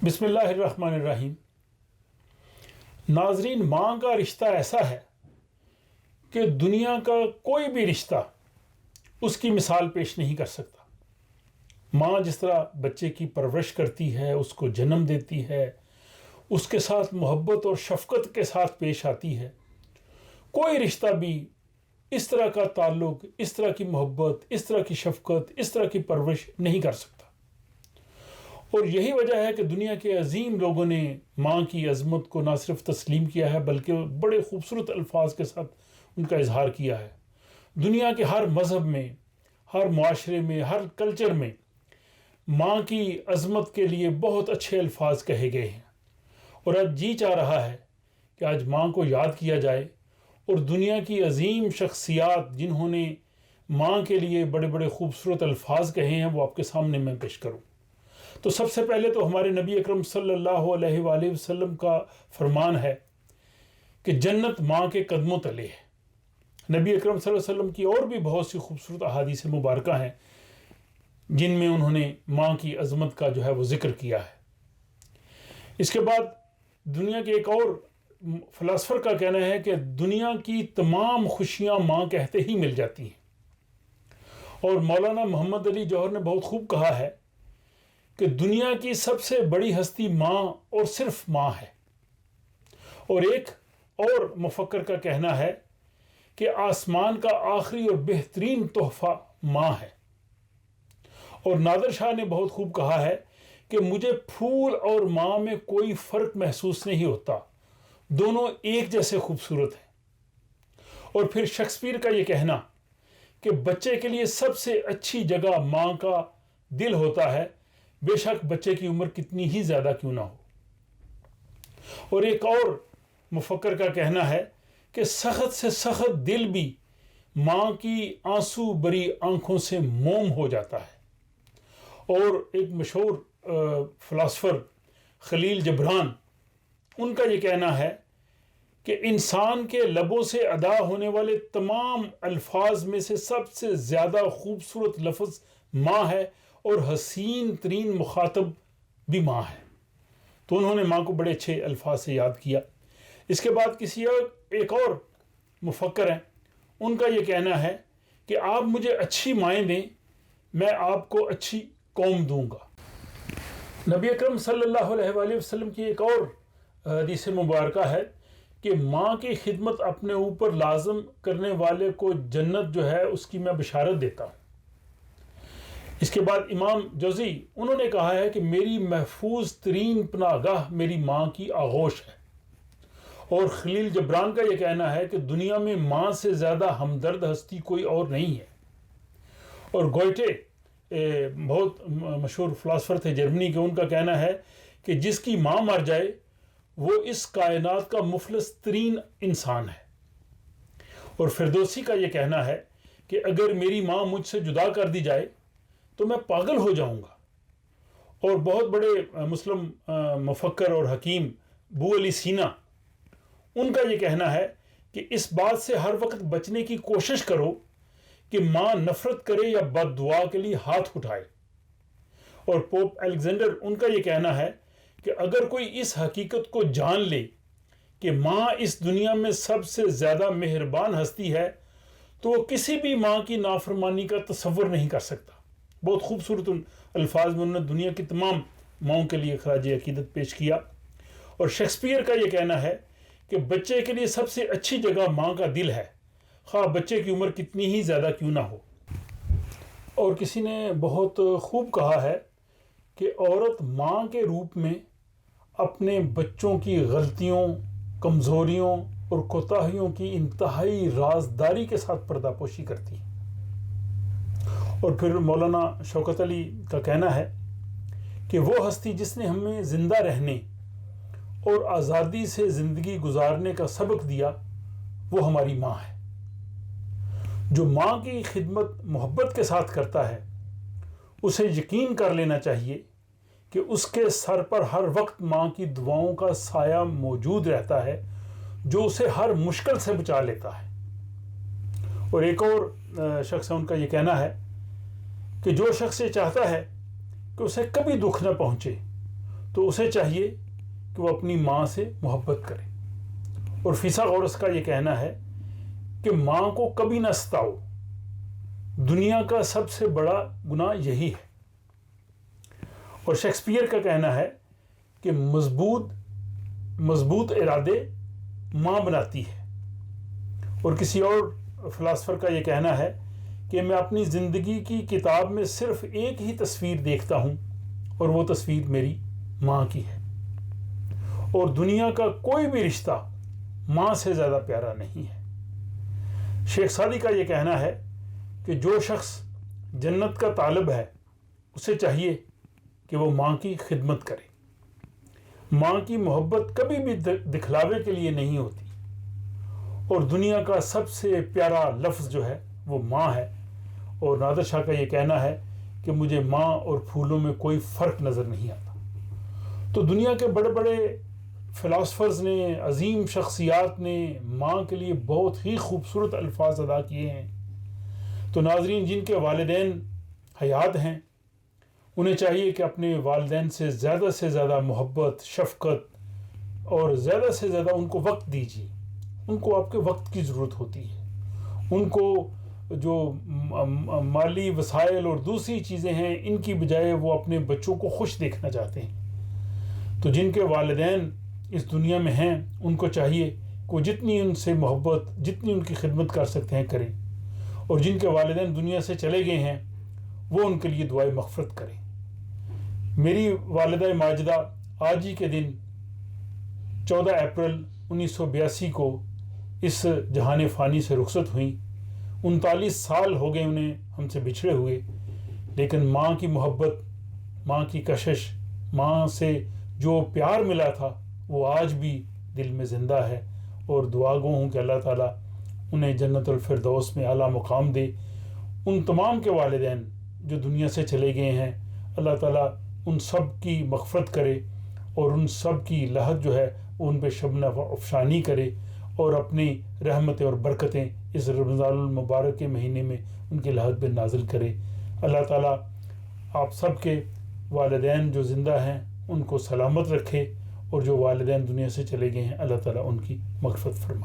بسم اللہ الرحمن الرحیم۔ ناظرین، ماں کا رشتہ ایسا ہے کہ دنیا کا کوئی بھی رشتہ اس کی مثال پیش نہیں کر سکتا۔ ماں جس طرح بچے کی پرورش کرتی ہے، اس کو جنم دیتی ہے، اس کے ساتھ محبت اور شفقت کے ساتھ پیش آتی ہے، کوئی رشتہ بھی اس طرح کا تعلق، اس طرح کی محبت، اس طرح کی شفقت، اس طرح کی پرورش نہیں کر سکتا۔ اور یہی وجہ ہے کہ دنیا کے عظیم لوگوں نے ماں کی عظمت کو نہ صرف تسلیم کیا ہے بلکہ بڑے خوبصورت الفاظ کے ساتھ ان کا اظہار کیا ہے۔ دنیا کے ہر مذہب میں، ہر معاشرے میں، ہر کلچر میں ماں کی عظمت کے لیے بہت اچھے الفاظ کہے گئے ہیں، اور آج جی چاہ رہا ہے کہ آج ماں کو یاد کیا جائے اور دنیا کی عظیم شخصیات جنہوں نے ماں کے لیے بڑے بڑے خوبصورت الفاظ کہے ہیں وہ آپ کے سامنے میں پیش کروں۔ تو سب سے پہلے تو ہمارے نبی اکرم صلی اللہ علیہ وآلہ وسلم کا فرمان ہے کہ جنت ماں کے قدموں تلے ہے۔ نبی اکرم صلی اللہ علیہ وسلم کی اور بھی بہت سی خوبصورت احادیث مبارکہ ہیں جن میں انہوں نے ماں کی عظمت کا جو ہے وہ ذکر کیا ہے۔ اس کے بعد دنیا کے ایک اور فلاسفر کا کہنا ہے کہ دنیا کی تمام خوشیاں ماں کہتے ہی مل جاتی ہیں، اور مولانا محمد علی جوہر نے بہت خوب کہا ہے کہ دنیا کی سب سے بڑی ہستی ماں اور صرف ماں ہے۔ اور ایک اور مفکر کا کہنا ہے کہ آسمان کا آخری اور بہترین تحفہ ماں ہے۔ اور نادر شاہ نے بہت خوب کہا ہے کہ مجھے پھول اور ماں میں کوئی فرق محسوس نہیں ہوتا، دونوں ایک جیسے خوبصورت ہیں۔ اور پھر شیکسپیئر کا یہ کہنا کہ بچے کے لیے سب سے اچھی جگہ ماں کا دل ہوتا ہے، بے شک بچے کی عمر کتنی ہی زیادہ کیوں نہ ہو۔ اور ایک اور مفکر کا کہنا ہے کہ سخت سے سخت دل بھی ماں کی آنسو بری آنکھوں سے موم ہو جاتا ہے۔ اور ایک مشہور فلاسفر خلیل جبران، ان کا یہ کہنا ہے کہ انسان کے لبوں سے ادا ہونے والے تمام الفاظ میں سے سب سے زیادہ خوبصورت لفظ ماں ہے، اور حسین ترین مخاطب بھی ماں ہے۔ تو انہوں نے ماں کو بڑے اچھے الفاظ سے یاد کیا۔ اس کے بعد ایک اور مفکر ہیں، ان کا یہ کہنا ہے کہ آپ مجھے اچھی مائیں دیں، میں آپ کو اچھی قوم دوں گا۔ نبی اکرم صلی اللہ علیہ وآلہ وسلم کی ایک اور حدیث مبارکہ ہے کہ ماں کی خدمت اپنے اوپر لازم کرنے والے کو جنت جو ہے اس کی میں بشارت دیتا ہوں۔ اس کے بعد امام جوزی، انہوں نے کہا ہے کہ میری محفوظ ترین پناہ گاہ میری ماں کی آغوش ہے۔ اور خلیل جبران کا یہ کہنا ہے کہ دنیا میں ماں سے زیادہ ہمدرد ہستی کوئی اور نہیں ہے۔ اور گوئٹے بہت مشہور فلاسفر تھے جرمنی کے، ان کا کہنا ہے کہ جس کی ماں مر جائے وہ اس کائنات کا مفلس ترین انسان ہے۔ اور فردوسی کا یہ کہنا ہے کہ اگر میری ماں مجھ سے جدا کر دی جائے تو میں پاگل ہو جاؤں گا۔ اور بہت بڑے مسلم مفکر اور حکیم ابو علی سینا، ان کا یہ کہنا ہے کہ اس بات سے ہر وقت بچنے کی کوشش کرو کہ ماں نفرت کرے یا بد دعا کے لیے ہاتھ اٹھائے۔ اور پوپ الیگزینڈر، ان کا یہ کہنا ہے کہ اگر کوئی اس حقیقت کو جان لے کہ ماں اس دنیا میں سب سے زیادہ مہربان ہستی ہے تو وہ کسی بھی ماں کی نافرمانی کا تصور نہیں کر سکتا۔ بہت خوبصورت الفاظ میں انہوں نے دنیا کی تمام ماؤں کے لیے خراج عقیدت پیش کیا۔ اور شیکسپیئر کا یہ کہنا ہے کہ بچے کے لیے سب سے اچھی جگہ ماں کا دل ہے، خواہ بچے کی عمر کتنی ہی زیادہ کیوں نہ ہو۔ اور کسی نے بہت خوب کہا ہے کہ عورت ماں کے روپ میں اپنے بچوں کی غلطیوں، کمزوریوں اور کوتاہیوں کی انتہائی رازداری کے ساتھ پردہ پوشی کرتی ہے۔ اور پھر مولانا شوکت علی کا کہنا ہے کہ وہ ہستی جس نے ہمیں زندہ رہنے اور آزادی سے زندگی گزارنے کا سبق دیا وہ ہماری ماں ہے۔ جو ماں کی خدمت محبت کے ساتھ کرتا ہے اسے یقین کر لینا چاہیے کہ اس کے سر پر ہر وقت ماں کی دعاؤں کا سایہ موجود رہتا ہے جو اسے ہر مشکل سے بچا لیتا ہے۔ اور ایک اور شخص ہے، ان کا یہ کہنا ہے کہ جو شخص یہ چاہتا ہے کہ اسے کبھی دکھ نہ پہنچے تو اسے چاہیے کہ وہ اپنی ماں سے محبت کرے. اور فیثاغورس کا یہ کہنا ہے کہ ماں کو کبھی نہ ستاؤ، دنیا کا سب سے بڑا گناہ یہی ہے. اور شیکسپیئر کا کہنا ہے کہ مضبوط ارادے ماں بناتی ہے. اور کسی اور فلاسفر کا یہ کہنا ہے کہ میں اپنی زندگی کی کتاب میں صرف ایک ہی تصویر دیکھتا ہوں اور وہ تصویر میری ماں کی ہے. اور دنیا کا کوئی بھی رشتہ ماں سے زیادہ پیارا نہیں ہے. شیخ سعدی کا یہ کہنا ہے کہ جو شخص جنت کا طالب ہے اسے چاہیے کہ وہ ماں کی خدمت کرے. ماں کی محبت کبھی بھی دکھلاوے کے لیے نہیں ہوتی. اور دنیا کا سب سے پیارا لفظ جو ہے وہ ماں ہے. اور نادر شاہ کا یہ کہنا ہے کہ مجھے ماں اور پھولوں میں کوئی فرق نظر نہیں آتا. تو دنیا کے بڑے بڑے فلاسفرز نے، عظیم شخصیات نے ماں کے لیے بہت ہی خوبصورت الفاظ ادا کیے ہیں. تو ناظرین، جن کے والدین حیات ہیں انہیں چاہیے کہ اپنے والدین سے زیادہ محبت، شفقت اور زیادہ سے زیادہ ان کو وقت دیجیے. ان کو آپ کے وقت کی ضرورت ہوتی ہے. ان کو جو مالی وسائل اور دوسری چیزیں ہیں ان کی بجائے وہ اپنے بچوں کو خوش دیکھنا چاہتے ہیں. تو جن کے والدین اس دنیا میں ہیں ان کو چاہیے کہ وہ جتنی ان سے محبت، جتنی ان کی خدمت کر سکتے ہیں کریں. اور جن کے والدین دنیا سے چلے گئے ہیں وہ ان کے لیے دعائے مغفرت کریں. میری والدہ ماجدہ آج ہی کے دن 14 اپریل 1982 کو اس جہان فانی سے رخصت ہوئیں. 39 سال ہو گئے انہیں ہم سے بچھڑے ہوئے. لیکن ماں کی محبت، ماں کی کشش، ماں سے جو پیار ملا تھا وہ آج بھی دل میں زندہ ہے. اور دعا گو ہوں کہ اللہ تعالیٰ انہیں جنت الفردوس میں اعلیٰ مقام دے. ان تمام کے والدین جو دنیا سے چلے گئے ہیں اللہ تعالیٰ ان سب کی مغفرت کرے اور ان سب کی لہت جو ہے ان پہ شبنہ افشانی کرے اور اپنی رحمتیں اور برکتیں اس رمضان المبارک کے مہینے میں ان کی لہت پہ نازل کرے. اللہ تعالیٰ آپ سب کے والدین جو زندہ ہیں ان کو سلامت رکھے اور جو والدین دنیا سے چلے گئے ہیں اللہ تعالیٰ ان کی مغفرت فرمائے.